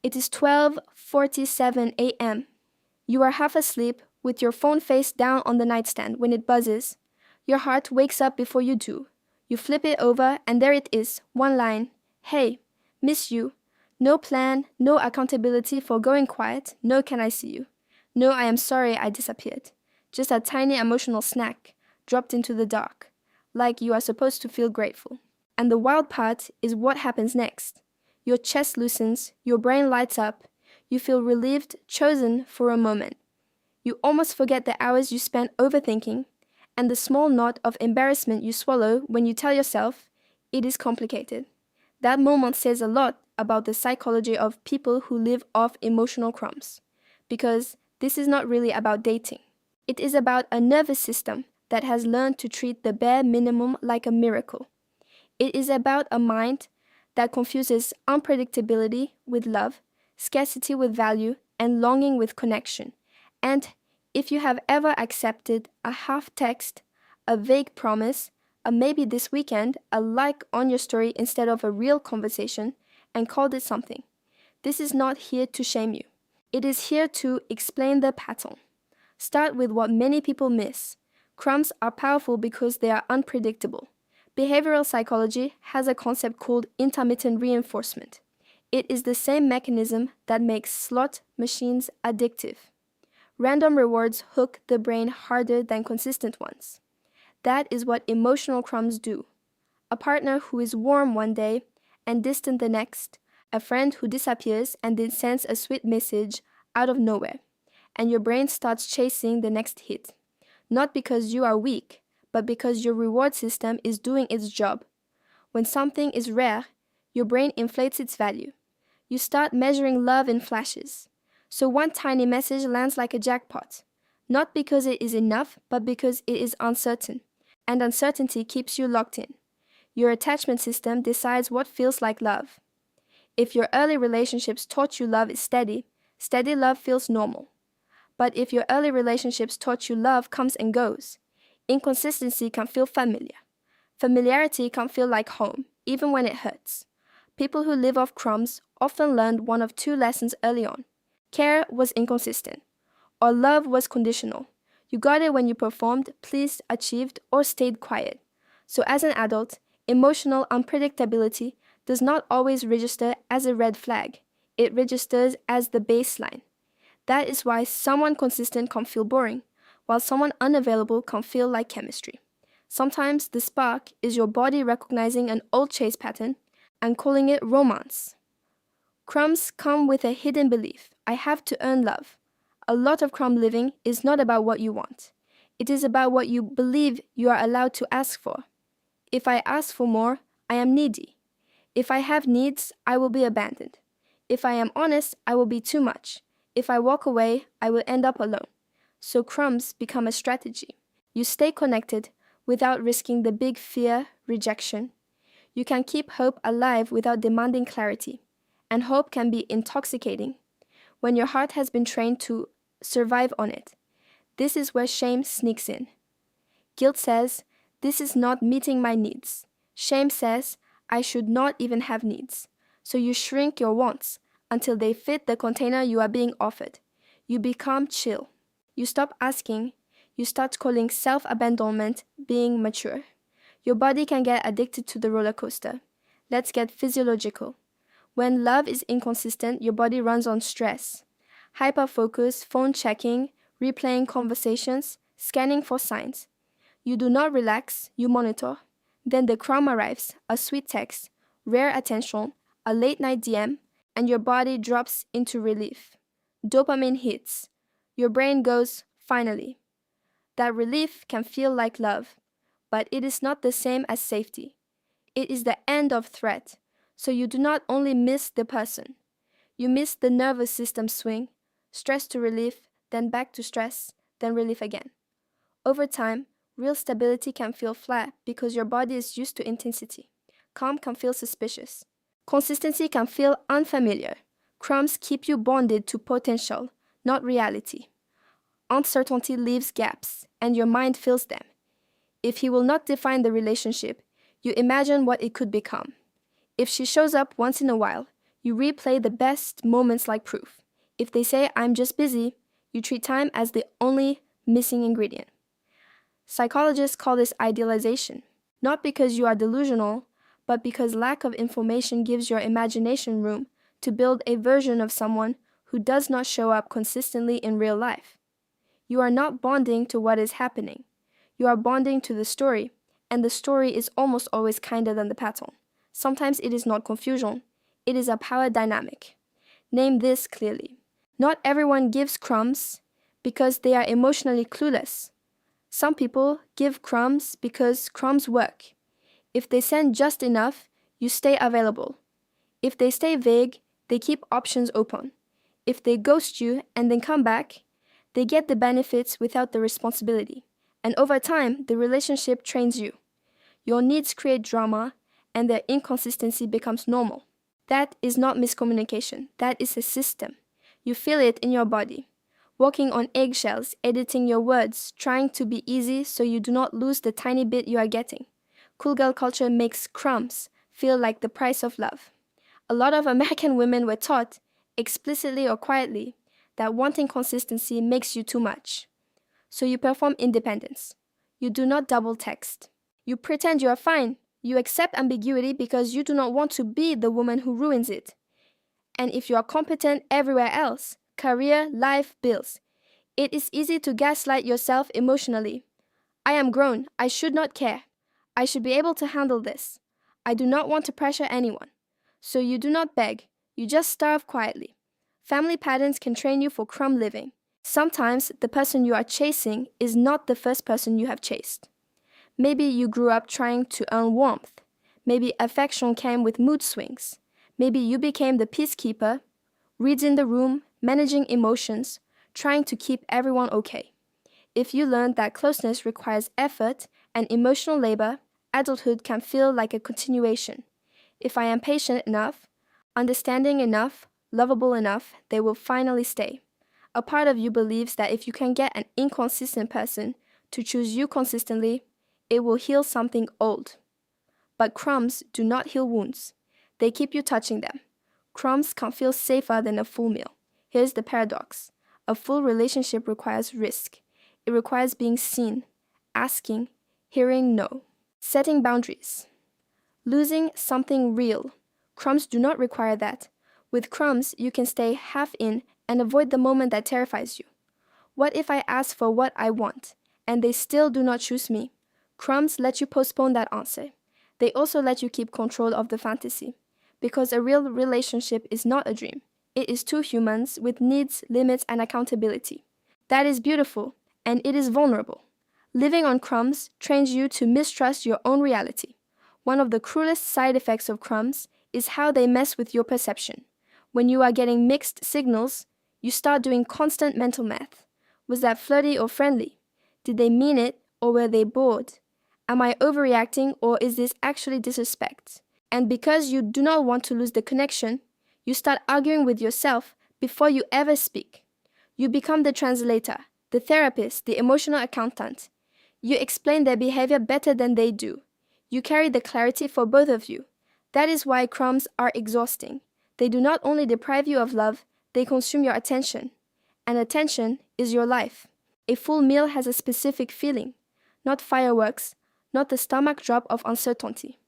It is 12:47 a.m. You are half asleep with your phone face down on the nightstand when it buzzes. Your heart wakes up before you do. You flip it over and there it is, one line. Hey, miss you. No plan, no accountability for going quiet, no can I see you. No, I am sorry I disappeared. Just a tiny emotional snack, dropped into the dark, like you are supposed to feel grateful. And the wild part is what happens next. Your chest loosens, your brain lights up, you feel relieved, chosen for a moment. You almost forget the hours you spent overthinking, and the small knot of embarrassment you swallow when you tell yourself, it is complicated. That moment says a lot about the psychology of people who live off emotional crumbs. Because this is not really about dating. It is about a nervous system that has learned to treat the bare minimum like a miracle. It is about a mind that confuses unpredictability with love, scarcity with value, and longing with connection. And if you have ever accepted a half text, a vague promise, a maybe this weekend, a like on your story instead of a real conversation, and called it something, this is not here to shame you. It is here to explain the pattern. Start with what many people miss. Crumbs are powerful because they are unpredictable. Behavioral psychology has a concept called intermittent reinforcement. It is the same mechanism that makes slot machines addictive. Random rewards hook the brain harder than consistent ones. That is what emotional crumbs do. A partner who is warm one day and distant the next, a friend who disappears and then sends a sweet message out of nowhere, and your brain starts chasing the next hit. Not because you are weak, but because your reward system is doing its job. When something is rare, your brain inflates its value. You start measuring love in flashes. So one tiny message lands like a jackpot, not because it is enough, but because it is uncertain. And uncertainty keeps you locked in. Your attachment system decides what feels like love. If your early relationships taught you love is steady, steady love feels normal. But if your early relationships taught you love comes and goes, inconsistency can feel familiar. Familiarity can feel like home, even when it hurts. People who live off crumbs often learned one of two lessons early on. Care was inconsistent, or love was conditional. You got it when you performed, pleased, achieved, or stayed quiet. So as an adult, emotional unpredictability does not always register as a red flag. It registers as the baseline. That is why someone consistent can feel boring, while someone unavailable can feel like chemistry. Sometimes the spark is your body recognizing an old chase pattern and calling it romance. Crumbs come with a hidden belief. I have to earn love. A lot of crumb living is not about what you want. It is about what you believe you are allowed to ask for. If I ask for more, I am needy. If I have needs, I will be abandoned. If I am honest, I will be too much. If I walk away, I will end up alone. So crumbs become a strategy. You stay connected without risking the big fear, rejection. You can keep hope alive without demanding clarity. And hope can be intoxicating when your heart has been trained to survive on it. This is where shame sneaks in. Guilt says, this is not meeting my needs. Shame says, I should not even have needs. So you shrink your wants until they fit the container you are being offered. You become chill. You stop asking. You start calling self-abandonment being mature. Your body can get addicted to the roller coaster. Let's get physiological. When love is inconsistent, your body runs on stress. Hyperfocus, phone checking, replaying conversations, scanning for signs. You do not relax, you monitor. Then the crumb arrives, a sweet text, rare attention, a late night DM, and your body drops into relief. Dopamine hits. Your brain goes, finally. That relief can feel like love, but it is not the same as safety. It is the end of threat. So you do not only miss the person, you miss the nervous system swing, stress to relief, then back to stress, then relief again. Over time, real stability can feel flat because your body is used to intensity. Calm can feel suspicious. Consistency can feel unfamiliar. Crumbs keep you bonded to potential, not reality. Uncertainty leaves gaps, and your mind fills them. If he will not define the relationship, you imagine what it could become. If she shows up once in a while, You replay the best moments like proof. If they say, I'm just busy, you treat time as the only missing ingredient. Psychologists call this idealization, not because you are delusional, but because lack of information gives your imagination room to build a version of someone who does not show up consistently in real life. You are not bonding to what is happening. You are bonding to the story, and the story is almost always kinder than the pattern. Sometimes it is not confusion, it is a power dynamic. Name this clearly. Not everyone gives crumbs because they are emotionally clueless. Some people give crumbs because crumbs work. If they send just enough, you stay available. If they stay vague, they keep options open. If they ghost you and then come back, they get the benefits without the responsibility. And over time, the relationship trains you. Your needs create drama, and their inconsistency becomes normal. That is not miscommunication. That is a system. You feel it in your body. Walking on eggshells, editing your words, trying to be easy so you do not lose the tiny bit you are getting. Cool girl culture makes crumbs feel like the price of love. A lot of American women were taught, explicitly or quietly, that wanting consistency makes you too much. So you perform independence. You do not double text. You pretend you are fine. You accept ambiguity because you do not want to be the woman who ruins it. And if you are competent everywhere else, career, life, bills, it is easy to gaslight yourself emotionally. I am grown. I should not care. I should be able to handle this. I do not want to pressure anyone. So you do not beg. You just starve quietly. Family patterns can train you for crumb living. Sometimes the person you are chasing is not the first person you have chased. Maybe you grew up trying to earn warmth. Maybe affection came with mood swings. Maybe you became the peacekeeper, reading the room, managing emotions, trying to keep everyone okay. If you learned that closeness requires effort and emotional labor, adulthood can feel like a continuation. If I am patient enough, understanding enough, lovable enough, they will finally stay. A part of you believes that if you can get an inconsistent person to choose you consistently, it will heal something old. But crumbs do not heal wounds. They keep you touching them. Crumbs can feel safer than a full meal. Here's the paradox. A full relationship requires risk. It requires being seen, asking, hearing no, setting boundaries, losing something real. Crumbs do not require that. With crumbs, you can stay half in and avoid the moment that terrifies you. What if I ask for what I want, and they still do not choose me? Crumbs let you postpone that answer. They also let you keep control of the fantasy. Because a real relationship is not a dream. It is two humans with needs, limits, and accountability. That is beautiful, and it is vulnerable. Living on crumbs trains you to mistrust your own reality. One of the cruelest side effects of crumbs is how they mess with your perception. When you are getting mixed signals, you start doing constant mental math. Was that flirty or friendly? Did they mean it, or were they bored? Am I overreacting, or is this actually disrespect? And because you do not want to lose the connection, you start arguing with yourself before you ever speak. You become the translator, the therapist, the emotional accountant. You explain their behavior better than they do. You carry the clarity for both of you. That is why crumbs are exhausting. They do not only deprive you of love, they consume your attention. And attention is your life. A full meal has a specific feeling, not fireworks, not the stomach drop of uncertainty.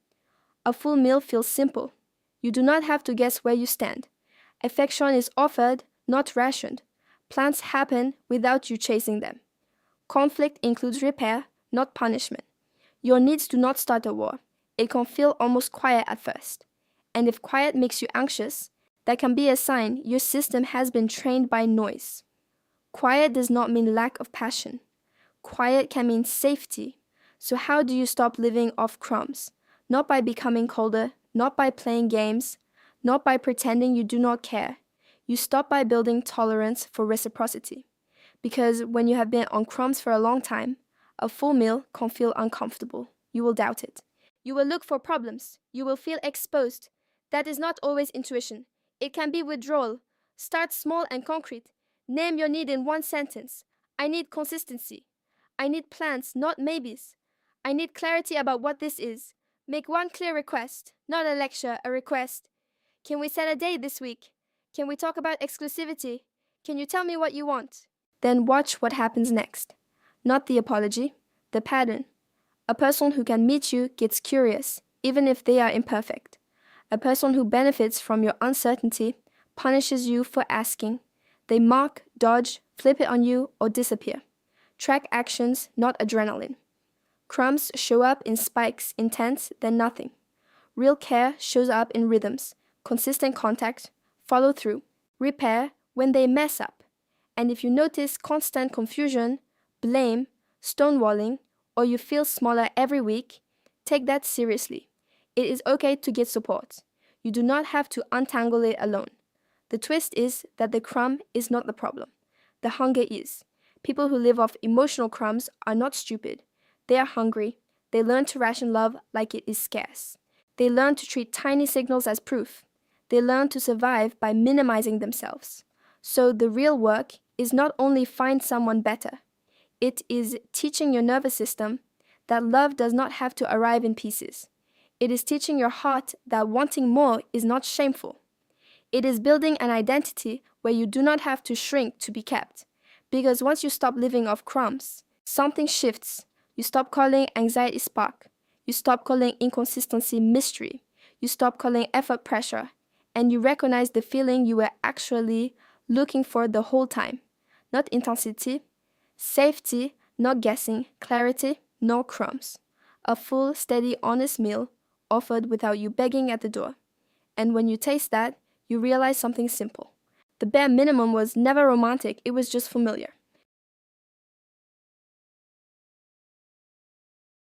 A full meal feels simple. You do not have to guess where you stand. Affection is offered, not rationed. Plans happen without you chasing them. Conflict includes repair, not punishment. Your needs do not start a war. It can feel almost quiet at first. And if quiet makes you anxious, that can be a sign your system has been trained by noise. Quiet does not mean lack of passion. Quiet can mean safety. So how do you stop living off crumbs? Not by becoming colder, not by playing games, not by pretending you do not care. You stop by building tolerance for reciprocity. Because when you have been on crumbs for a long time, a full meal can feel uncomfortable. You will doubt it. You will look for problems. You will feel exposed. That is not always intuition. It can be withdrawal. Start small and concrete. Name your need in one sentence. I need consistency. I need plans, not maybes. I need clarity about what this is. Make one clear request, not a lecture, a request. Can we set a date this week? Can we talk about exclusivity? Can you tell me what you want? Then watch what happens next. Not the apology, the pattern. A person who can meet you gets curious, even if they are imperfect. A person who benefits from your uncertainty punishes you for asking. They mock, dodge, flip it on you, or disappear. Track actions, not adrenaline. Crumbs show up in spikes, intense, then nothing. Real care shows up in rhythms, consistent contact, follow through, repair when they mess up. And if you notice constant confusion, blame, stonewalling, or you feel smaller every week, take that seriously. It is okay to get support. You do not have to untangle it alone. The twist is that the crumb is not the problem. The hunger is. People who live off emotional crumbs are not stupid. They are hungry. They learn to ration love like it is scarce. They learn to treat tiny signals as proof. They learn to survive by minimizing themselves. So the real work is not only find someone better. It is teaching your nervous system that love does not have to arrive in pieces. It is teaching your heart that wanting more is not shameful. It is building an identity where you do not have to shrink to be kept. Because once you stop living off crumbs, something shifts. You stop calling anxiety spark. You stop calling inconsistency mystery. You stop calling effort pressure. And you recognize the feeling you were actually looking for the whole time. Not intensity, safety, not guessing, clarity, no crumbs. A full, steady, honest meal offered without you begging at the door. And when you taste that, you realize something simple. The bare minimum was never romantic, it was just familiar.